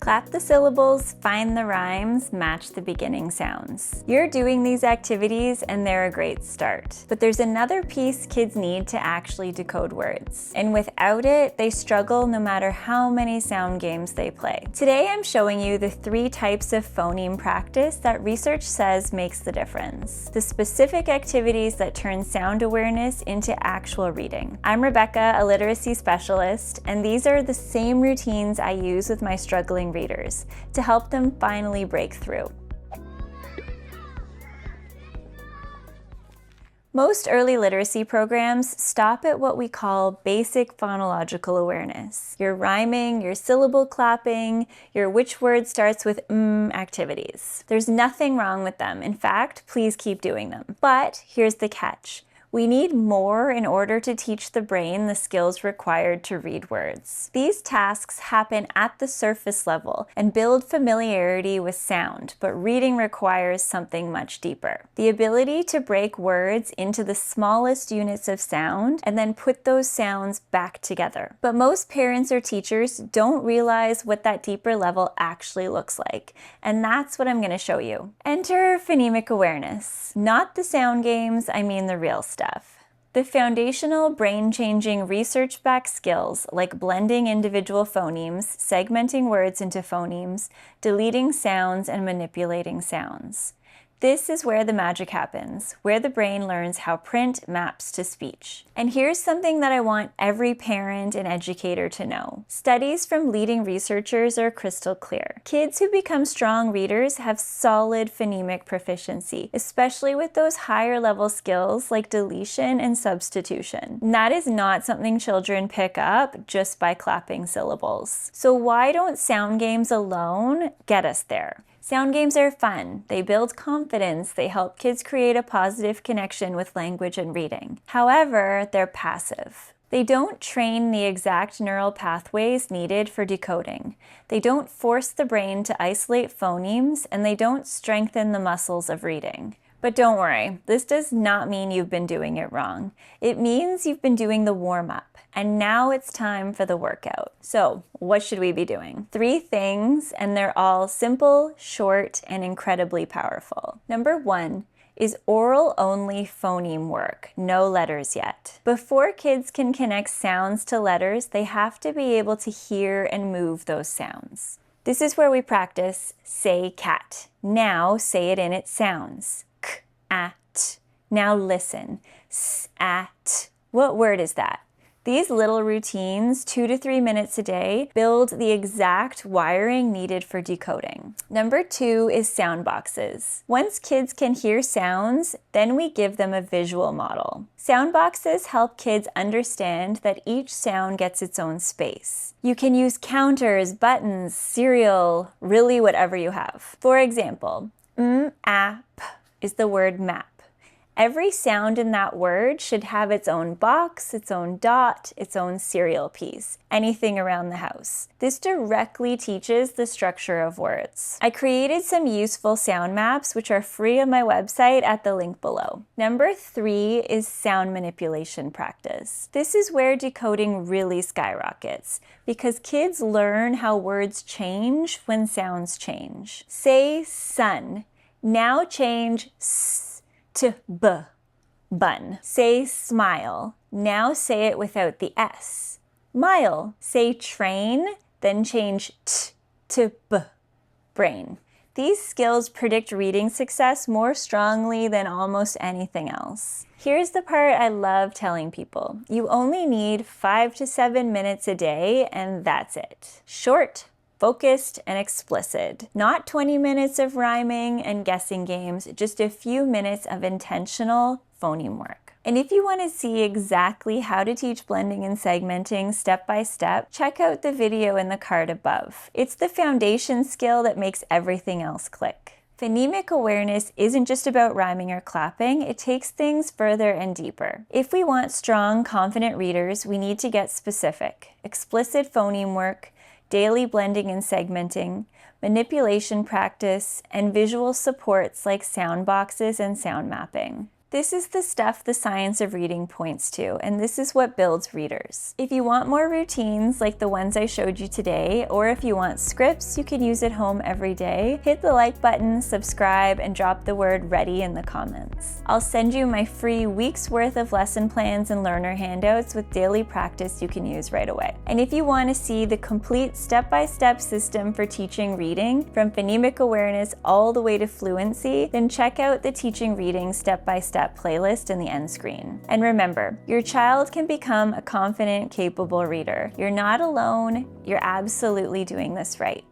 Clap the syllables, find the rhymes, match the beginning sounds. You're doing these activities and they're a great start. But there's another piece kids need to actually decode words. And without it, they struggle no matter how many sound games they play. Today I'm showing you the 3 types of phoneme practice that research says makes the difference. The specific activities that turn sound awareness into actual reading. I'm Rebecca, a literacy specialist, and these are the same routines I use with my struggling readers to help them finally break through. Most early literacy programs stop at what we call basic phonological awareness. Your rhyming, your syllable clapping, your which word starts with activities. There's nothing wrong with them. In fact, please keep doing them. But here's the catch. We need more in order to teach the brain the skills required to read words. These tasks happen at the surface level and build familiarity with sound, but reading requires something much deeper. The ability to break words into the smallest units of sound and then put those sounds back together. But most parents or teachers don't realize what that deeper level actually looks like, and that's what I'm going to show you. Enter phonemic awareness. Not the sound games, I mean the real stuff. The foundational brain-changing research-backed skills like blending individual phonemes, segmenting words into phonemes, deleting sounds, and manipulating sounds. This is where the magic happens, where the brain learns how print maps to speech. And here's something that I want every parent and educator to know. Studies from leading researchers are crystal clear. Kids who become strong readers have solid phonemic proficiency, especially with those higher level skills like deletion and substitution. And that is not something children pick up just by clapping syllables. So why don't sound games alone get us there? Sound games are fun, they build confidence, they help kids create a positive connection with language and reading. However, they're passive. They don't train the exact neural pathways needed for decoding. They don't force the brain to isolate phonemes, and they don't strengthen the muscles of reading. But don't worry, this does not mean you've been doing it wrong. It means you've been doing the warm-up, and now it's time for the workout. So, what should we be doing? 3 things, and they're all simple, short, and incredibly powerful. Number 1 is oral-only phoneme work, no letters yet. Before kids can connect sounds to letters, they have to be able to hear and move those sounds. This is where we practice say cat. Now say it in its sounds. At. Now listen. S-at. What word is that? These little routines, 2 to 3 minutes a day, build the exact wiring needed for decoding. Number 2 is sound boxes. Once kids can hear sounds, then we give them a visual model. Sound boxes help kids understand that each sound gets its own space. You can use counters, buttons, serial, really whatever you have. For example, app is the word map. Every sound in that word should have its own box, its own dot, its own serial piece, anything around the house. This directly teaches the structure of words. I created some useful sound maps which are free on my website at the link below. Number 3 is sound manipulation practice. This is where decoding really skyrockets because kids learn how words change when sounds change. Say sun. Now change s to b, bun. Say smile. Now say it without the s. Mile. Say train, then change t to b, brain. These skills predict reading success more strongly than almost anything else. Here's the part I love telling people. You only need 5 to 7 minutes a day, and that's it. Short, focused, and explicit. Not 20 minutes of rhyming and guessing games, just a few minutes of intentional phoneme work. And if you want to see exactly how to teach blending and segmenting step by step, check out the video in the card above. It's the foundation skill that makes everything else click. Phonemic awareness isn't just about rhyming or clapping, it takes things further and deeper. If we want strong, confident readers, we need to get specific. Explicit phoneme work, daily blending and segmenting, manipulation practice, and visual supports like sound boxes and sound mapping. This is the stuff the science of reading points to, and this is what builds readers. If you want more routines like the ones I showed you today, or if you want scripts you can use at home every day, hit the like button, subscribe, and drop the word ready in the comments. I'll send you my free week's worth of lesson plans and learner handouts with daily practice you can use right away. And if you want to see the complete step-by-step system for teaching reading, from phonemic awareness all the way to fluency, then check out the Teaching Reading Step-by-Step playlist in the end screen. And remember, your child can become a confident, capable reader. You're not alone. You're absolutely doing this right.